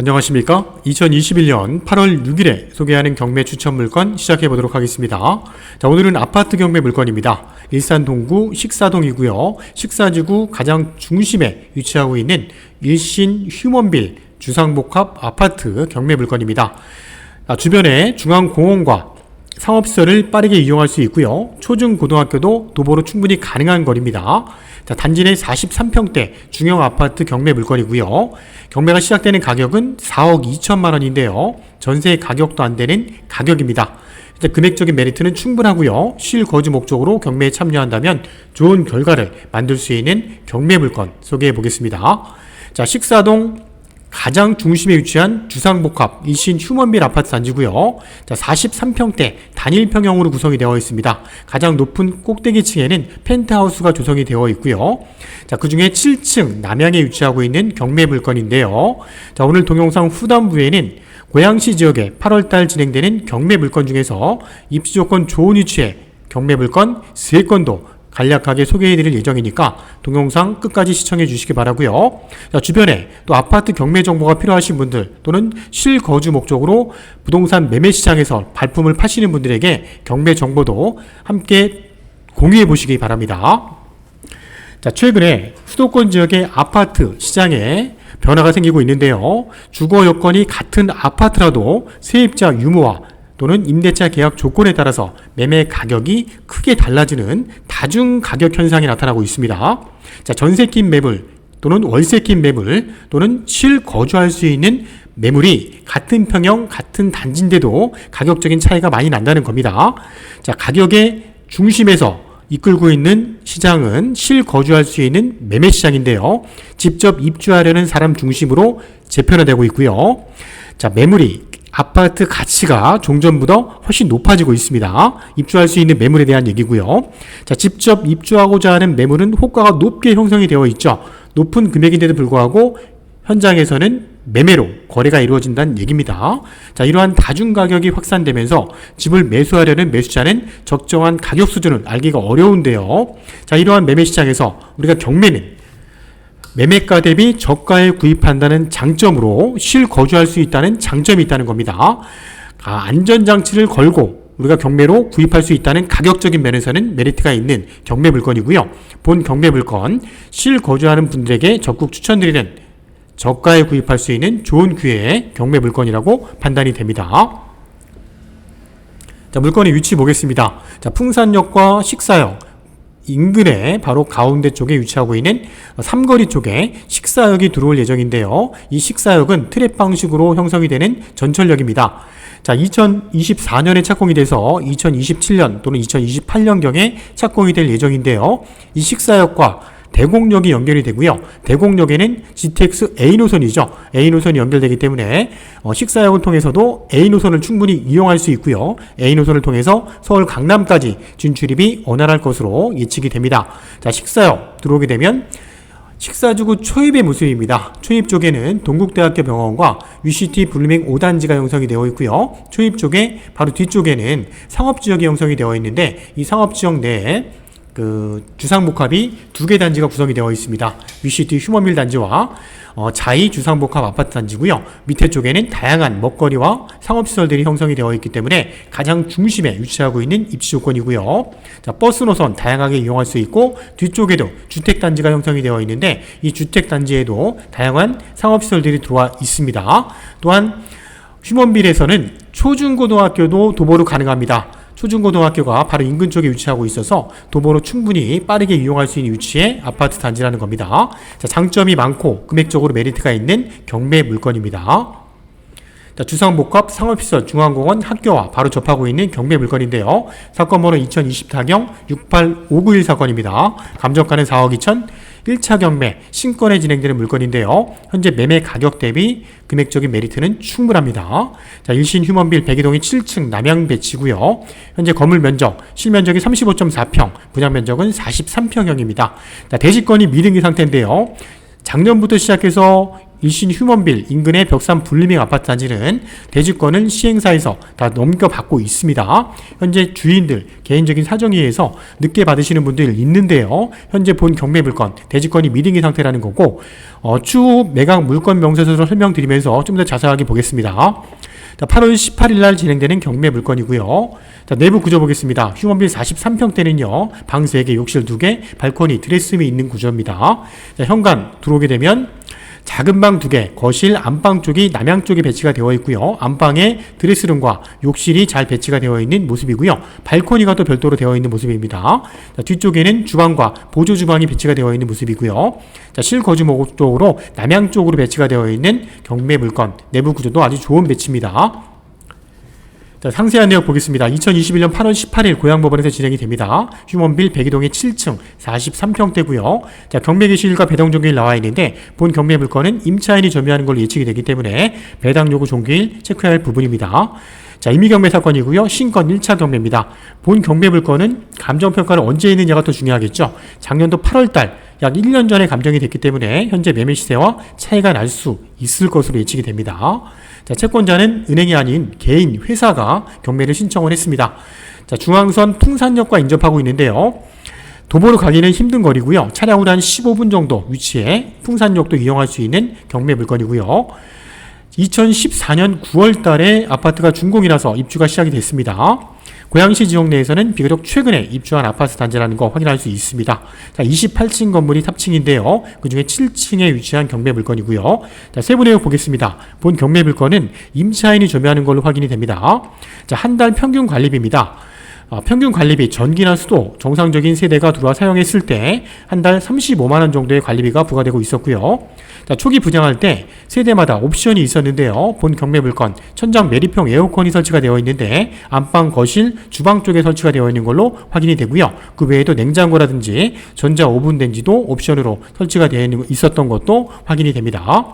안녕하십니까? 2021년 8월 6일에 소개하는 경매 추천 물건 시작해 보도록 하겠습니다. 자, 오늘은 아파트 경매 물건입니다. 일산 동구 식사동이고요. 식사지구 가장 중심에 위치하고 있는 일신 휴먼빌 주상복합 아파트 경매 물건입니다. 주변에 중앙공원과 상업시설을 빠르게 이용할 수 있고요. 초중고등학교도 도보로 충분히 가능한 거리입니다. 단지 내 43평대 중형 아파트 경매 물건이고요. 경매가 시작되는 가격은 4억 2천만 원인데요. 전세 가격도 안 되는 가격입니다. 금액적인 메리트는 충분하고요. 실거주 목적으로 경매에 참여한다면 좋은 결과를 만들 수 있는 경매 물건 소개해 보겠습니다. 자, 식사동 가장 중심에 위치한 주상복합 일신 휴먼빌 아파트 단지고요. 자, 43평대 단일평형으로 구성이 되어 있습니다. 가장 높은 꼭대기층에는 펜트하우스가 조성이 되어 있고요. 자, 그 중에 7층 남향에 위치하고 있는 경매 물건인데요. 자, 오늘 동영상 후반부에는 고양시 지역에 8월달 진행되는 경매 물건 중에서 입지 조건 좋은 위치에 경매 물건 3건도 간략하게 소개해드릴 예정이니까 동영상 끝까지 시청해 주시기 바라고요. 자, 주변에 또 아파트 경매 정보가 필요하신 분들 또는 실거주 목적으로 부동산 매매 시장에서 발품을 파시는 분들에게 경매 정보도 함께 공유해 보시기 바랍니다. 자, 최근에 수도권 지역의 아파트 시장에 변화가 생기고 있는데요. 주거 여건이 같은 아파트라도 세입자 유무와 또는 임대차 계약 조건에 따라서 매매 가격이 크게 달라지는 다중 가격 현상이 나타나고 있습니다. 자, 전세 낀 매물 또는 월세 낀 매물 또는 실거주할 수 있는 매물이 같은 평형, 같은 단지인데도 가격적인 차이가 많이 난다는 겁니다. 자, 가격의 중심에서 이끌고 있는 시장은 실거주할 수 있는 매매 시장인데요. 직접 입주하려는 사람 중심으로 재편화되고 있고요. 자, 매물이 아파트 가치가 종전보다 훨씬 높아지고 있습니다. 입주할 수 있는 매물에 대한 얘기고요. 자, 직접 입주하고자 하는 매물은 호가가 높게 형성이 되어 있죠. 높은 금액인데도 불구하고 현장에서는 매매로 거래가 이루어진다는 얘기입니다. 자, 이러한 다중 가격이 확산되면서 집을 매수하려는 매수자는 적정한 가격 수준을 알기가 어려운데요. 자, 이러한 매매 시장에서 우리가 경매는 매매가 대비 저가에 구입한다는 장점으로 실거주할 수 있다는 장점이 있다는 겁니다. 안전장치를 걸고 우리가 경매로 구입할 수 있다는 가격적인 면에서는 메리트가 있는 경매 물건이고요. 본 경매 물건 실거주하는 분들에게 적극 추천드리는 저가에 구입할 수 있는 좋은 기회의 경매 물건이라고 판단이 됩니다. 자, 물건의 위치 보겠습니다. 자, 풍산역과 식사역 인근에 바로 가운데 쪽에 위치하고 있는 삼거리 쪽에 식사역이 들어올 예정인데요. 이 식사역은 트랩 방식으로 형성이 되는 전철역입니다. 자, 2024년에 착공이 돼서 2027년 또는 2028년경에 착공이 될 예정인데요. 이 식사역과 대곡역이 연결이 되고요. 대곡역에는 GTX A노선이죠. A노선이 연결되기 때문에 식사역을 통해서도 A노선을 충분히 이용할 수 있고요. A노선을 통해서 서울 강남까지 진출입이 원활할 것으로 예측이 됩니다. 자, 식사역 들어오게 되면 식사지구 초입의 모습입니다. 초입 쪽에는 동국대학교 병원과 UCT 블루밍 5단지가 형성이 되어 있고요. 초입 쪽에 바로 뒤쪽에는 상업지역이 형성이 되어 있는데 이 상업지역 내에 주상복합이 2개 단지가 구성이 되어 있습니다. UCT 휴먼빌 단지와 자이 주상복합 아파트 단지고요. 밑에 쪽에는 다양한 먹거리와 상업시설들이 형성이 되어 있기 때문에 가장 중심에 위치하고 있는 입지 조건이고요. 자, 버스 노선 다양하게 이용할 수 있고 뒤쪽에도 주택단지가 형성이 되어 있는데 이 주택단지에도 다양한 상업시설들이 들어와 있습니다. 또한 휴먼빌에서는 초중고등학교도 도보로 가능합니다. 초중고등학교가 바로 인근 쪽에 위치하고 있어서 도보로 충분히 빠르게 이용할 수 있는 위치의 아파트 단지라는 겁니다. 자, 장점이 많고 금액적으로 메리트가 있는 경매 물건입니다. 자, 주상복합 상업시설 중앙공원 학교와 바로 접하고 있는 경매 물건인데요. 사건번호 2024경 68591 사건입니다. 감정가는 4억 2천, 1차 경매 신건에 진행되는 물건인데요. 현재 매매 가격 대비 금액적인 메리트는 충분합니다. 자, 일신 휴먼빌 백이동이 7층 남향 배치고요. 현재 건물 면적 실면적이 35.4평, 분양 면적은 43평형입니다. 자, 대지건이 미등기 상태인데요. 작년부터 시작해서 일신 휴먼빌 인근의 벽산 불리밍 아파트 단지는 대지권을 시행사에서 다 넘겨받고 있습니다. 현재 주인들 개인적인 사정에 의해서 늦게 받으시는 분들 있는데요. 현재 본 경매 물건 대지권이 미등기 상태라는 거고 추후 매각 물건 명세서를 설명드리면서 좀 더 자세하게 보겠습니다. 8월 18일 날 진행되는 경매 물건이고요. 자, 내부 구조 보겠습니다. 휴먼빌 43평대는요. 방 3개, 욕실 2개, 발코니, 드레스룸이 있는 구조입니다. 자, 현관 들어오게 되면 작은 방 2개, 거실, 안방 쪽이 남향 쪽에 배치가 되어 있고요. 안방에 드레스룸과 욕실이 잘 배치가 되어 있는 모습이고요. 발코니가 또 별도로 되어 있는 모습입니다. 자, 뒤쪽에는 주방과 보조 주방이 배치가 되어 있는 모습이고요. 자, 실거주 목적으로 남향 쪽으로 배치가 되어 있는 경매 물건, 내부 구조도 아주 좋은 배치입니다. 자, 상세한 내용 보겠습니다. 2021년 8월 18일 고양법원에서 진행이 됩니다. 휴먼빌 백이동의 7층 43평대고요. 자, 경매 개시일과 배당 종료일 나와 있는데 본 경매 물건은 임차인이 점유하는 걸로 예측이 되기 때문에 배당 요구 종료일 체크해야 할 부분입니다. 자, 임의경매 사건이고요. 신건 1차 경매입니다. 본 경매 물건은 감정평가를 언제 했느냐가 더 중요하겠죠. 작년도 8월달 약 1년 전에 감정이 됐기 때문에 현재 매매 시세와 차이가 날 수 있을 것으로 예측이 됩니다. 자, 채권자는 은행이 아닌 개인 회사가 경매를 신청을 했습니다. 자, 중앙선 풍산역과 인접하고 있는데요. 도보로 가기는 힘든 거리고요. 차량으로 한 15분 정도 위치에 풍산역도 이용할 수 있는 경매 물건이고요. 2014년 9월 달에 아파트가 준공이라서 입주가 시작이 됐습니다. 고양시 지역 내에서는 비교적 최근에 입주한 아파트 단지라는 거 확인할 수 있습니다. 자, 28층 건물이 탑층인데요. 그 중에 7층에 위치한 경매 물건이고요. 자, 세부 내용 보겠습니다. 본 경매 물건은 임차인이 점유하는 걸로 확인이 됩니다. 자, 한 달 평균 관리비입니다. 평균 관리비, 전기나 수도, 정상적인 세대가 들어와 사용했을 때 한 달 35만원 정도의 관리비가 부과되고 있었고요. 자, 초기 분양할 때 세대마다 옵션이 있었는데요. 본 경매 물건, 천장 매립형 에어컨이 설치가 되어 있는데 안방, 거실, 주방 쪽에 설치가 되어 있는 걸로 확인이 되고요. 그 외에도 냉장고라든지 전자 오븐 렌지도 옵션으로 설치가 되어 있었던 것도 확인이 됩니다.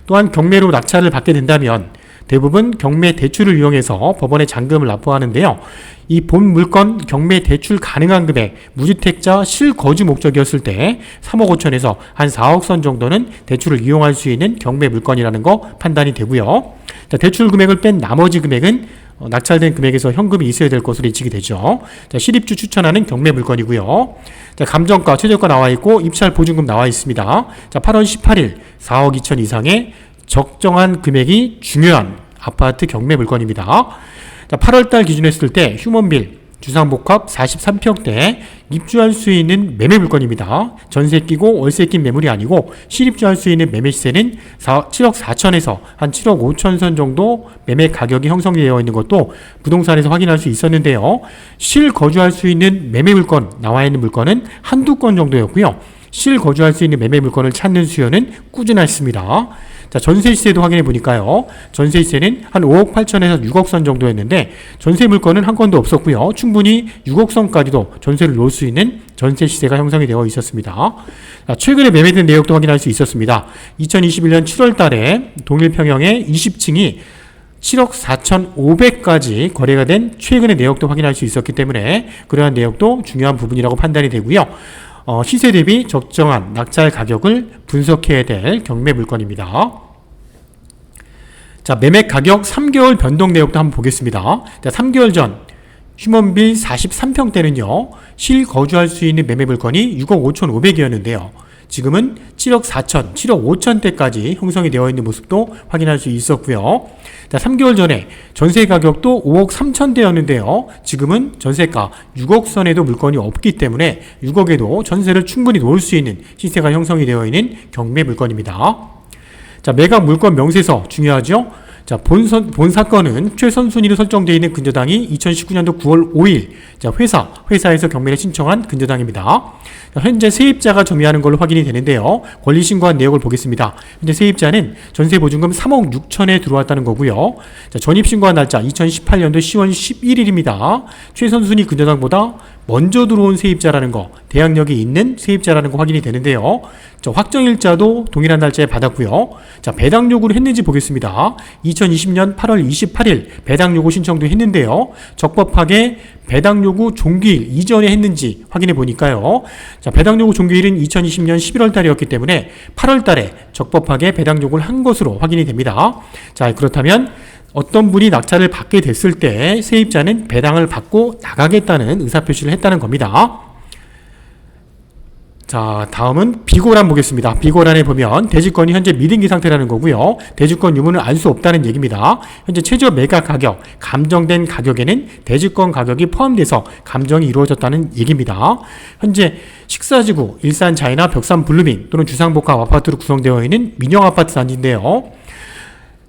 또한 경매로 낙찰을 받게 된다면 대부분 경매 대출을 이용해서 법원에 잔금을 납부하는데요. 이 본 물건 경매 대출 가능한 금액, 무주택자 실거주 목적이었을 때 3억 5천에서 한 4억 선 정도는 대출을 이용할 수 있는 경매 물건이라는 거 판단이 되고요. 자, 대출 금액을 뺀 나머지 금액은 낙찰된 금액에서 현금이 있어야 될 것으로 예측이 되죠. 자, 실입주 추천하는 경매 물건이고요. 자, 감정가, 최저가 나와 있고 입찰 보증금 나와 있습니다. 자, 8월 18일 4억 2천 이상의 적정한 금액이 중요한 아파트 경매 물건입니다. 자, 8월달 기준 했을 때 휴먼빌 주상복합 43평대 입주할 수 있는 매매 물건입니다. 전세 끼고 월세 낀 매물이 아니고 실입주할 수 있는 매매 시세는 7억 4천에서 한 7억 5천 선 정도 매매 가격이 형성되어 있는 것도 부동산에서 확인할 수 있었는데요. 실거주할 수 있는 매매 물건, 나와 있는 물건은 한두 건 정도였고요. 실거주할 수 있는 매매 물건을 찾는 수요는 꾸준했습니다. 자, 전세 시세도 확인해 보니까요. 전세 시세는 한 5억 8천에서 6억 선 정도였는데 전세 물건은 한 건도 없었고요. 충분히 6억 선까지도 전세를 놓을 수 있는 전세 시세가 형성이 되어 있었습니다. 자, 최근에 매매된 내역도 확인할 수 있었습니다. 2021년 7월 달에 동일 평형의 20층이 7억 4,500까지 거래가 된 최근의 내역도 확인할 수 있었기 때문에 그러한 내역도 중요한 부분이라고 판단이 되고요. 시세 대비 적정한 낙찰 가격을 분석해야 될 경매 물건입니다. 자, 매매 가격 3개월 변동 내역도 한번 보겠습니다. 자, 3개월 전 휴먼빌 43평대는요. 실거주할 수 있는 매매 물건이 6억 5,500이었는데요. 지금은 7억 4천, 7억 5천대까지 형성이 되어 있는 모습도 확인할 수 있었고요. 자, 3개월 전에 전세 가격도 5억 3천대였는데요. 지금은 전세가 6억 선에도 물건이 없기 때문에 6억에도 전세를 충분히 놓을 수 있는 시세가 형성이 되어 있는 경매 물건입니다. 자, 매각 물건 명세서 중요하죠? 자, 본 사건은 최선순위로 설정되어 있는 근저당이 2019년도 9월 5일 자, 회사에서 경매를 신청한 근저당입니다. 자, 현재 세입자가 점유하는 걸로 확인이 되는데요. 권리 신고한 내역을 보겠습니다. 현재 세입자는 전세보증금 3억 6천에 들어왔다는 거고요. 자, 전입신고한 날짜 2018년도 10월 11일입니다. 최선순위 근저당보다 먼저 들어온 세입자라는 거, 대항력이 있는 세입자라는 거 확인이 되는데요. 자, 확정일자도 동일한 날짜에 받았고요. 자, 배당 요구를 했는지 보겠습니다. 2020년 8월 28일 배당 요구 신청도 했는데요. 적법하게 배당 요구 종기일 이전에 했는지 확인해 보니까요. 자, 배당 요구 종기일은 2020년 11월 달이었기 때문에 8월 달에 적법하게 배당 요구를 한 것으로 확인이 됩니다. 자, 그렇다면 어떤 분이 낙찰을 받게 됐을 때 세입자는 배당을 받고 나가겠다는 의사표시를 했다는 겁니다. 자, 다음은 비고란 보겠습니다. 비고란에 보면 대지권이 현재 미등기 상태라는 거고요. 대지권 유무는 알 수 없다는 얘기입니다. 현재 최저 매각 가격, 감정된 가격에는 대지권 가격이 포함돼서 감정이 이루어졌다는 얘기입니다. 현재 식사지구, 일산 자이나 벽산 블루밍 또는 주상복합 아파트로 구성되어 있는 민영아파트 단지인데요.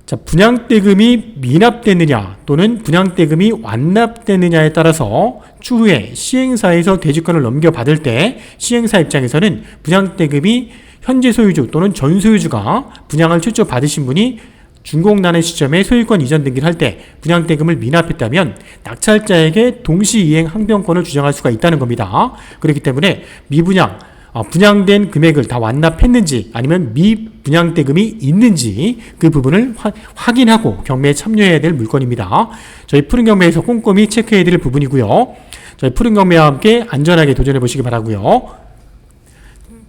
자, 분양대금이 미납되느냐 또는 분양대금이 완납되느냐에 따라서 추후에 시행사에서 대지권을 넘겨받을 때 시행사 입장에서는 분양대금이 현재 소유주 또는 전 소유주가 분양을 최초 받으신 분이 준공나는 시점에 소유권 이전 등기를 할 때 분양대금을 미납했다면 낙찰자에게 동시이행 항변권을 주장할 수가 있다는 겁니다. 그렇기 때문에 미분양 분양된 금액을 다 완납했는지 아니면 미분양대금이 있는지 그 부분을 확인하고 경매에 참여해야 될 물건입니다. 저희 푸른 경매에서 꼼꼼히 체크해야 될 부분이고요. 저희 푸른 경매와 함께 안전하게 도전해 보시기 바라고요.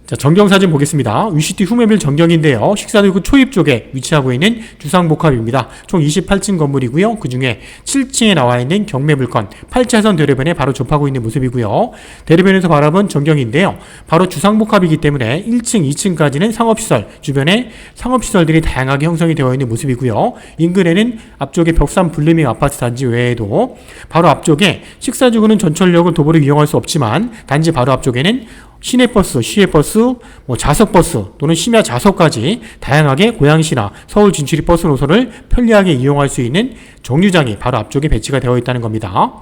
자, 전경사진 보겠습니다. UCT 후메빌 전경인데요. 식사도구 초입 쪽에 위치하고 있는 주상복합입니다. 총 28층 건물이고요. 그 중에 7층에 나와 있는 경매 물건 8차선 대로변에 바로 접하고 있는 모습이고요. 대로변에서 바라본 전경인데요. 바로 주상복합이기 때문에 1층, 2층까지는 상업시설, 주변에 상업시설들이 다양하게 형성이 되어 있는 모습이고요. 인근에는 앞쪽에 벽산 블루밍 아파트 단지 외에도 바로 앞쪽에 식사주구는 전철역을 도보로 이용할 수 없지만 단지 바로 앞쪽에는 시내버스, 시외버스, 좌석버스 또는 심야 좌석까지 다양하게 고양시나 서울 진출입 버스 노선을 편리하게 이용할 수 있는 정류장이 바로 앞쪽에 배치가 되어 있다는 겁니다.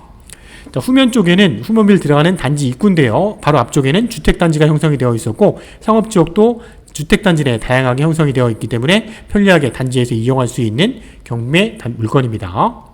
자, 후면 쪽에는 후면빌 들어가는 단지 입구인데요. 바로 앞쪽에는 주택단지가 형성이 되어 있었고 상업지역도 주택단지 내에 다양하게 형성이 되어 있기 때문에 편리하게 단지에서 이용할 수 있는 경매 물건입니다.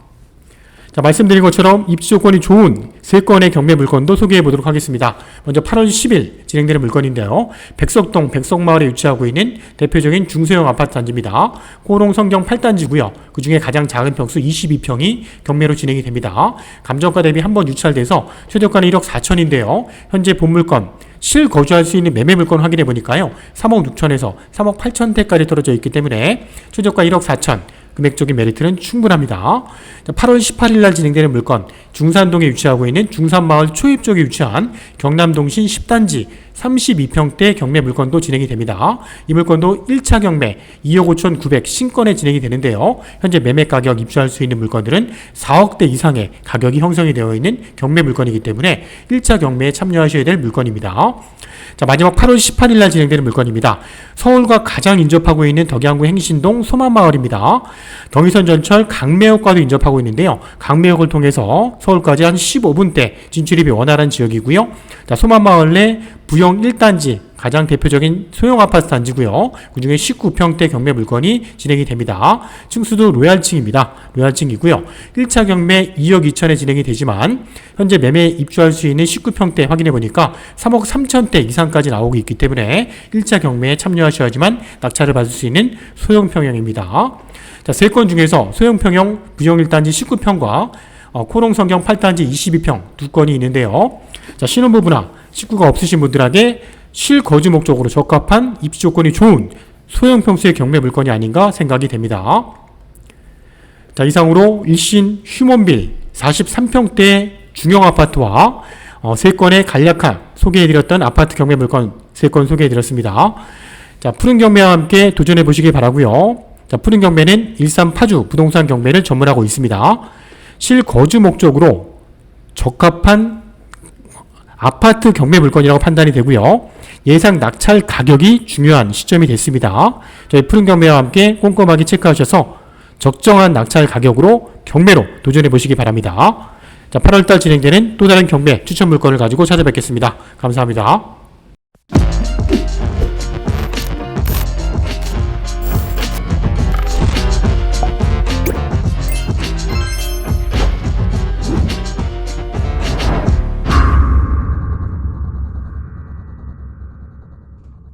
자, 말씀드린 것처럼 입지 조건이 좋은 3건의 경매 물건도 소개해 보도록 하겠습니다. 먼저 8월 10일 진행되는 물건인데요. 백석동 백석마을에 위치하고 있는 대표적인 중소형 아파트 단지입니다. 호롱성경 8단지고요. 그 중에 가장 작은 평수 22평이 경매로 진행이 됩니다. 감정가 대비 한번 유찰돼서 최저가는 1억 4천인데요. 현재 본물건 실거주할 수 있는 매매 물건 확인해 보니까요. 3억 6천에서 3억 8천대까지 떨어져 있기 때문에 최저가 1억 4천, 금액적인 메리트는 충분합니다. 8월 18일 날 진행되는 물건, 중산동에 위치하고 있는 중산마을 초입 쪽에 위치한 경남동신 10단지 32평대 경매 물건도 진행이 됩니다. 이 물건도 1차 경매 2억 5천 9백 신건에 진행이 되는데요. 현재 매매 가격 입주할 수 있는 물건들은 4억대 이상의 가격이 형성이 되어 있는 경매 물건이기 때문에 1차 경매에 참여하셔야 될 물건입니다. 자, 마지막 8월 18일 날 진행되는 물건입니다. 서울과 가장 인접하고 있는 덕양구 행신동 소만마을입니다. 경의선 전철 강매역과도 인접하고 있는데요. 강매역을 통해서 서울까지 한 15분대 진출입이 원활한 지역이고요. 자, 소만마을 내 부영 1단지 가장 대표적인 소형 아파트 단지고요. 그 중에 19평대 경매 물건이 진행이 됩니다. 층수도 로얄층입니다. 로얄층이고요. 1차 경매 2억 2천에 진행이 되지만 현재 매매 입주할 수 있는 19평대 확인해 보니까 3억 3천대 이상까지 나오고 있기 때문에 1차 경매에 참여하셔야지만 낙찰을 받을 수 있는 소형 평형입니다. 자, 3건 중에서 소형 평형 부영 1단지 19평과 코롱성경 8단지 22평 2건이 있는데요. 자, 신혼부부나 식구가 없으신 분들에게 실거주 목적으로 적합한 입지 조건이 좋은 소형 평수의 경매 물건이 아닌가 생각이 됩니다. 자, 이상으로 일신 휴먼빌 43평대 중형 아파트와 3건의 간략한 소개해드렸던 아파트 경매 물건 3건 소개해드렸습니다. 자, 푸른 경매와 함께 도전해 보시길 바라고요. 자, 푸른 경매는 일산 파주 부동산 경매를 전문하고 있습니다. 실거주 목적으로 적합한 아파트 경매 물건이라고 판단이 되고요. 예상 낙찰 가격이 중요한 시점이 됐습니다. 저희 푸른 경매와 함께 꼼꼼하게 체크하셔서 적정한 낙찰 가격으로 경매로 도전해 보시기 바랍니다. 자, 8월달 진행되는 또 다른 경매 추천 물건을 가지고 찾아뵙겠습니다. 감사합니다.